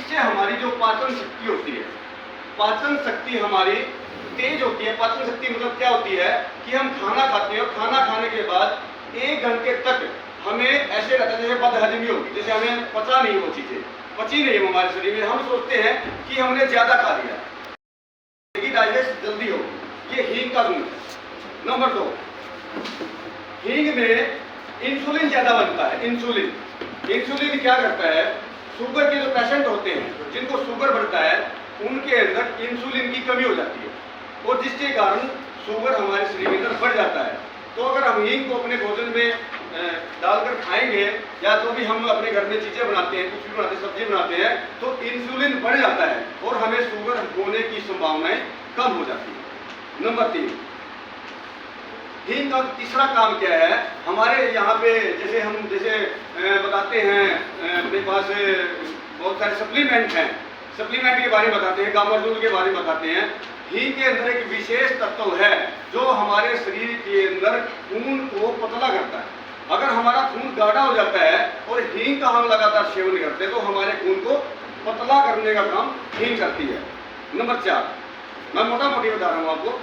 इससे हमारी जो पाचन शक्ति होती है, पाचन शक्ति हमारी तेज होती है। पाचन शक्ति मतलब क्या होती है कि हम खाना खाते हैं और खाना खाने के बाद 1 घंटे तक हमें ऐसे रहता है जैसे बदहजमी होगी, जैसे हमें पचा नहीं, वो चीज़ें पची नहीं है हमारे शरीर में। हम सोचते हैं कि हमने ज़्यादा खा लिया, लेकिन डाइजेस्ट जल्दी हो। ये हींग का गुण है। नंबर 2, हींग में इंसुलिन ज़्यादा बनता है। इंसुलिन क्या करता है, शुगर के जो पेशेंट होते हैं जिनको शुगर बढ़ता है उनके अंदर इंसुलिन की कमी हो जाती है और जिसके कारण शुगर हमारे शरीर में अंदर बढ़ जाता है। तो अगर हम हींग को अपने भोजन में डालकर खाएंगे या तो भी हम अपने घर में चीज़ें बनाते हैं, कुछ भी बनाते हैं, सब्जी बनाते हैं, तो इंसुलिन बढ़ जाता है और हमें शुगर होने की संभावनाएं कम हो जाती है। नंबर 3, हींग का तीसरा काम क्या है, हमारे यहाँ पे जैसे बताते हैं, अपने पास बहुत सारे सप्लीमेंट हैं, सप्लीमेंट के बारे में बताते हैं, गामरजूल के बारे में बताते हैं। हींग के अंदर एक विशेष तत्व है जो हमारे शरीर के अंदर खून को पतला करता है। अगर हमारा खून गाढ़ा हो जाता है और हींग का हम लगातार सेवन करते हैं तो हमारे खून को पतला करने का काम हींग करती है। नंबर 4, मैं मोटा मोटी बता रहा हूँ आपको,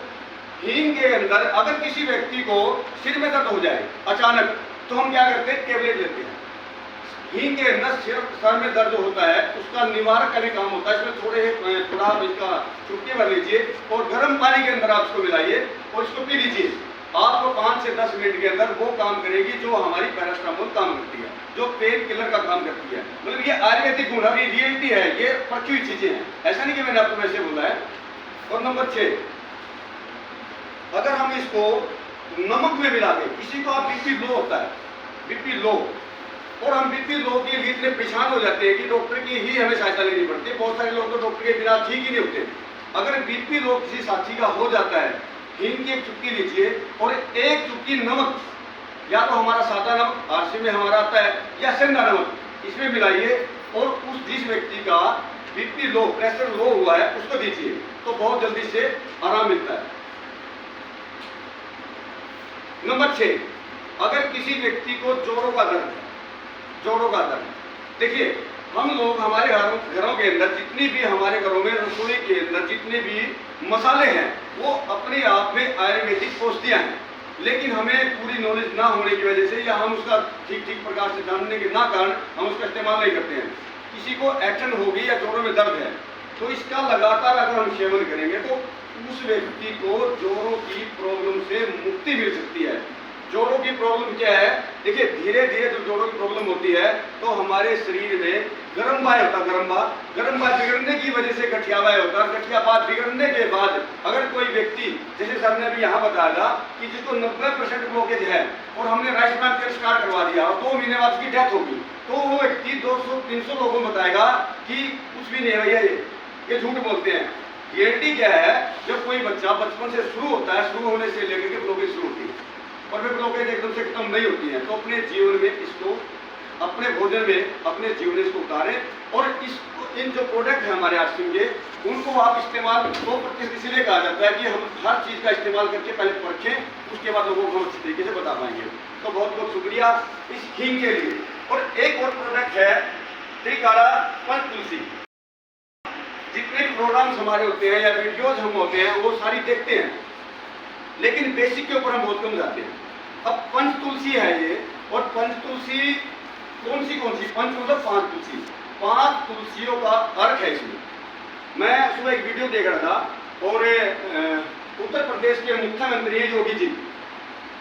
हींग के अंदर अगर किसी व्यक्ति को सिर में दर्द हो जाए अचानक, तो हम क्या करते हैं, टेबलेट लेते हैं। हींग के अंदर सर में दर्द होता है, उसका निवारक का भी काम होता है। इसमें थोड़ा इसका चुटकी भर लीजिए और गर्म पानी के अंदर आप इसको मिलाइए और इसको पी लीजिए। आपको 5 से 10 मिनट के अंदर वो काम करेगी जो हमारी पैरास्टामोल काम करती है, जो पेन किलर का काम करती है। मतलब ये आयुर्वेदिक गुण है, रियलिटी है, ये पक्की हुई चीजें हैं, ऐसा नहीं कि मैंने आपको वैसे बोला है। और नंबर 6, अगर हम इसको नमक में मिला के, किसी को आप बीपी लो होता है, बीपी लो, और हम बीपी लो के लिए इतने परेशान हो जाते हैं कि डॉक्टर की ही हमें सहायता लेनी पड़ती है। बहुत सारे लोग तो डॉक्टर के बिना ठीक ही नहीं होते। अगर बीपी लो किसी साथी का हो जाता है, हींग की एक चुटकी लीजिए और 1 चुटकी नमक, या तो हमारा सादा नमक आरसी में हमारा आता है या सेंधा नमक, इसमें मिलाइए और उस जिस व्यक्ति का बीपी लो, प्रेशर लो हुआ है, उसको दीजिए, तो बहुत जल्दी से आराम मिलता है। नंबर 6, अगर किसी व्यक्ति को जोड़ों का दर्द है, जोड़ों का दर्द, देखिए हम लोग हमारे घरों के अंदर जितनी भी हमारे घरों में रसोई के अंदर जितने भी मसाले हैं वो अपने आप में आयुर्वेदिक औषधियाँ हैं, लेकिन हमें पूरी नॉलेज ना होने की वजह से या हम उसका ठीक प्रकार से जानने के ना कारण हम उसका इस्तेमाल नहीं करते हैं। किसी को एक्शन होगी या जोड़ों में दर्द है तो इसका लगातार अगर हम सेवन करेंगे तो उस व्यक्ति को जोड़ों की प्रॉब्लम से मुक्ति मिल सकती है। जोड़ों की प्रॉब्लम क्या है, देखिए धीरे धीरे जो जोड़ों की प्रॉब्लम होती है तो हमारे शरीर में गर्म बाय होता है, गर्म बाय बिगड़ने की वजह से गठिया बाय होता है। गठिया बात बिगड़ने के बाद अगर कोई व्यक्ति, जैसे सर ने भी यहाँ बताया कि जिसको 90% ब्लॉकेज है और हमने राइट ट्रांसफर स्टार्ट करवा दिया और 2 महीने बाद उसकी डेथ होगी, तो वो व्यक्ति 200-300 लोगों को बताएगा कि कुछ भी नहीं है भैया, ये झूठ बोलते हैं। रियलिटी क्या है, जब कोई बच्चा बचपन से शुरू होता है, शुरू होने से लेकर के ब्लॉकेज शुरू होती है और वे ब्लॉकेज एकदम से खत्म नहीं होती है, तो अपने जीवन में इसको, अपने भोजन में, अपने जीवन में इसको उतारें और इन जो प्रोडक्ट है हमारे आश्रम के, उनको आप इस्तेमाल 100% इसलिए कहा जाता है कि हम हर चीज़ का इस्तेमाल करके पहले परखें, उसके बाद लोगों को अच्छी तरीके से बता पाएंगे। तो बहुत बहुत शुक्रिया इस हींग के लिए। और एक और प्रोडक्ट है त्रिकाला पंचतुलसी। जितने प्रोग्राम्स हमारे होते हैं या वीडियोज हम होते हैं वो सारी देखते हैं, लेकिन बेसिक के ऊपर हम बहुत कम जाते हैं। अब पंचतुलसी है ये, और पंचतुलसी कौन सी पंच मतलब 5 तुलसी, 5 तुलसियों का अर्थ है इसमें। मैं सुबह एक वीडियो देख रहा था और उत्तर प्रदेश के मुख्यमंत्री योगी जी,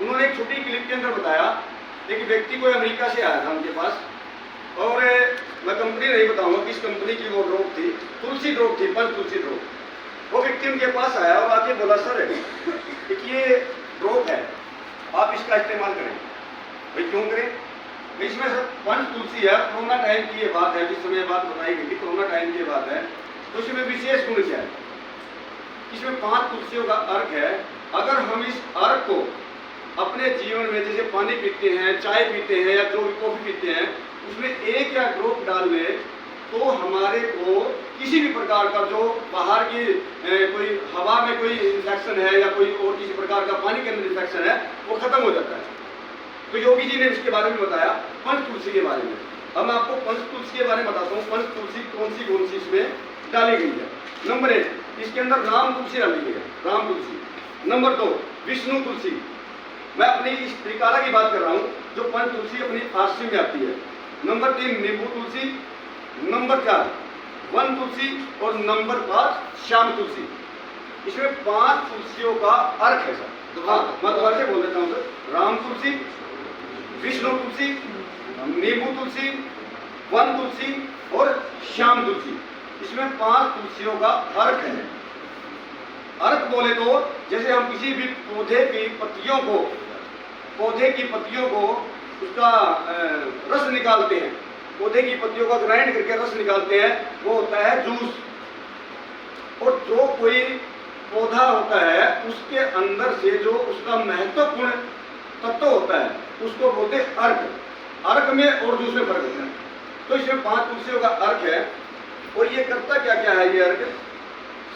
उन्होंने एक छोटी क्लिप के अंदर बताया एक व्यक्ति को अमेरिका से आया था उनके पास, और मैं कंपनी नहीं बताऊंगा किस कंपनी की वो ड्रॉप थी, तुलसी ड्रॉप थी, पंच तुलसी ड्रॉप। वो व्यक्ति उनके पास आया और आके बोला, सर ये ड्रॉप है, आप इसका इस्तेमाल करें। भाई क्यों करें? इसमें सर पंच तुलसी है, कोरोना टाइम की ये बात है, जिस समय बात बताई गई थी कोरोना टाइम की बात है, तो इसमें विशेष गुण क्या है, इसमें 5 तुलसियों का अर्क है। अगर हम इस अर्क को अपने जीवन में, जैसे पानी पीते हैं, चाय पीते हैं या जो भी कॉफी पीते हैं, उसमें 1 या ड्रॉप डाल लें तो हमारे को किसी भी प्रकार का जो बाहर की कोई हवा में कोई इन्फेक्शन है या कोई और किसी प्रकार का पानी के अंदर इन्फेक्शन है वो खत्म हो जाता है। तो योगी जी ने इसके बारे में बताया, पंच तुलसी के बारे में। अब मैं आपको पंच तुलसी के बारे में बताता हूँ। पंच तुलसी कौन सी इसमें डाली गई है। नंबर 1, इसके अंदर राम तुलसी डाली गई है, राम तुलसी। नंबर 2, विष्णु तुलसी। मैं अपनी इस त्रिकाला की बात कर रहा हूँ जो पंच तुलसी अपनी फारसी में आती है। नंबर 3, नींबू तुलसी। नंबर 4, वन तुलसी। और नंबर 5, श्याम तुलसी। इसमें 5 तुलसियों का अर्थ है सर। हाँ, मैं दोबारा से बोल देता हूँ सर। राम तुलसी, विष्णु तुलसी, नींबू तुलसी, वन तुलसी और श्याम तुलसी। इसमें 5 तुलसियों का अर्क है। अर्क बोले तो जैसे हम किसी भी पौधे की पत्तियों को उसका रस निकालते हैं, पौधे की पत्तियों का ग्राइंड करके रस निकालते हैं, वो होता है जूस। और जो कोई पौधा होता है उसके अंदर से जो उसका महत्वपूर्ण तत्व होता है उसको बोलते हैं अर्क। अर्क में और जूस में फर्क होता है। तो इसमें 5 तुलसियों का अर्क है। और ये करता क्या क्या है ये अर्क?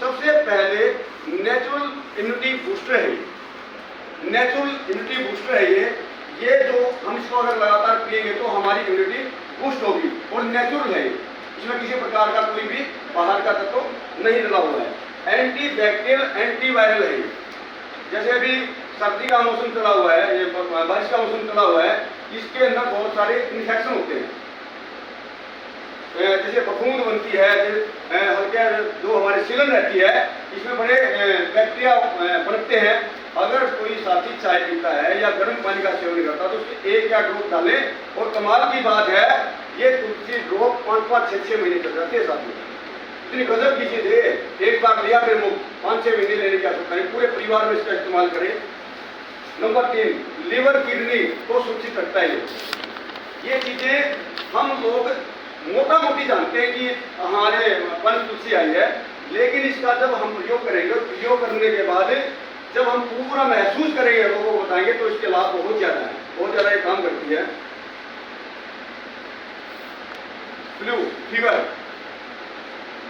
सबसे पहले नेचुरल इम्यूनिटी बूस्टर है। नेचुरल इम्यूनिटी बूस्टर है ये जो हम इसको अगर लगातार पिएंगे तो हमारी इम्यूनिटी बूस्ट होगी। और नेचुरल है, इसमें किसी प्रकार का कोई भी बाहर का तत्व नहीं डला हुआ है। एंटी बैक्टीरियल, एंटी वायरल है। जैसे अभी सर्दी का मौसम चला हुआ है, ये बारिश का मौसम चला हुआ है, इसके अंदर बहुत सारे इन्फेक्शन होते हैं। जैसे फफूंद बनती है, हल्के जो हमारी सीलन रहती है, इसमें बड़े बैक्टीरिया पनपते हैं। अगर कोई साथी चाय पीता है या गर्म पानी का सेवन करता है तो उसके 1 या ड्रॉप डालें। और कमाल की बात है, ये तुलसी ड्रॉप 5-5, 6-6 महीने तक रहते हैं साथी। इतनी गजब की चीज है। एक बार लिया फिर मुफ्त, 5-6 महीने लेने की आवश्यकता नहीं, पूरे परिवार में इसका इस्तेमाल करें। नंबर 3, लीवर किडनी को सुरक्षित रखता है। ये चीजें हम लोग मोटा मोटी जानते हैं कि हमारे पंच तुलसी आई है, लेकिन इसका जब हम प्रयोग करेंगे, प्रयोग करने के बाद जब हम पूरा महसूस करेंगे, लोगों को बताएंगे, तो इसके लाभ बहुत ज्यादा है, बहुत ज्यादा ये काम करती है। फ्लू, फीवर,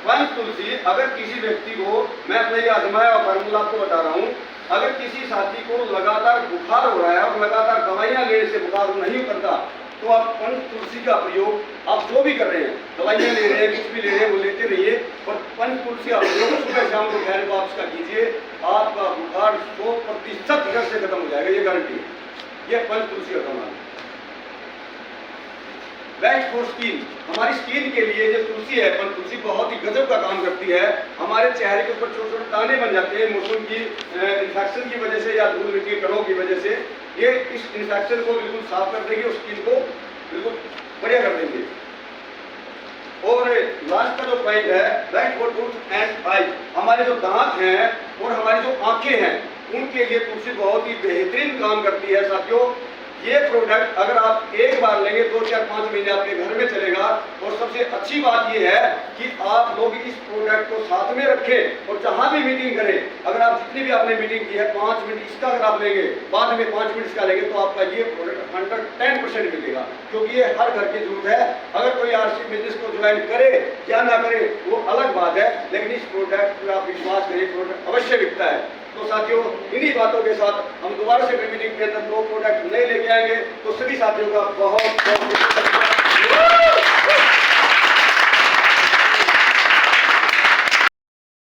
पंच तुलसी अगर किसी व्यक्ति को, मैं अपने ये आजमाया और फार्मूला आपको बता रहा हूँ, अगर किसी साथी को लगातार बुखार हो रहा है और लगातार दवाइयां लेने से बुखार नहीं उतरता, तो आप पंच तुलसी का प्रयोग आप जो भी कर रहे हैं, दवाइयां ले रहे हैं, कुछ भी ले रहे हैं, वो लेते रहिए। और पंच तुलसी आप प्रयोग सुबह शाम को खैर वापस का कीजिए, आपका बुखार 100% घर से खत्म हो जाएगा, ये गारंटी है। ये पंच तुलसी का कमाल है। बेस्ट फॉर स्किन, हमारी स्किन के लिए जो तुलसी है, पंच तुलसी बहुत ही गजब का काम करती है। हमारे चेहरे के ऊपर छोटे छोटे दाने बन जाते हैं मौसम की इन्फेक्शन की वजह से या धूल मिट्टी के कणों की वजह से, ये इस इन्फेक्शन को बिल्कुल साफ कर देंगे और स्किन को बिल्कुल बढ़िया कर देंगे। और लास्ट का जो पॉइंट है, best for tooth and I, हमारे जो दांत हैं और हमारी जो आंखें हैं, उनके लिए तुलसी बहुत ही बेहतरीन काम करती है साथियों। ये प्रोडक्ट अगर आप एक बार लेंगे 2-4-5 महीने आपके घर में चलेगा। और सबसे अच्छी बात ये है कि आप लोग इस प्रोडक्ट को साथ में रखें और जहां भी मीटिंग करें, अगर आप जितनी भी आपने मीटिंग की है 5 मिनट इसका अगर आप लेंगे, बाद में 5 मिनट इसका लेंगे, तो आपका ये प्रोडक्ट 110% मिलेगा, क्योंकि ये हर घर की जरूरत है। अगर कोई आरसी बिजनेस को ज्वाइन करे या ना करे वो अलग बात है, लेकिन इस प्रोडक्ट पर आप विश्वास करें, प्रोडक्ट अवश्य बिकता है। तो साथियों, इन्हीं बातों के साथ हम दोबारा से मीटिंग के अंदर 2 प्रोडक्ट नए लेके आएंगे। तो सभी साथियों का बहुत बहुत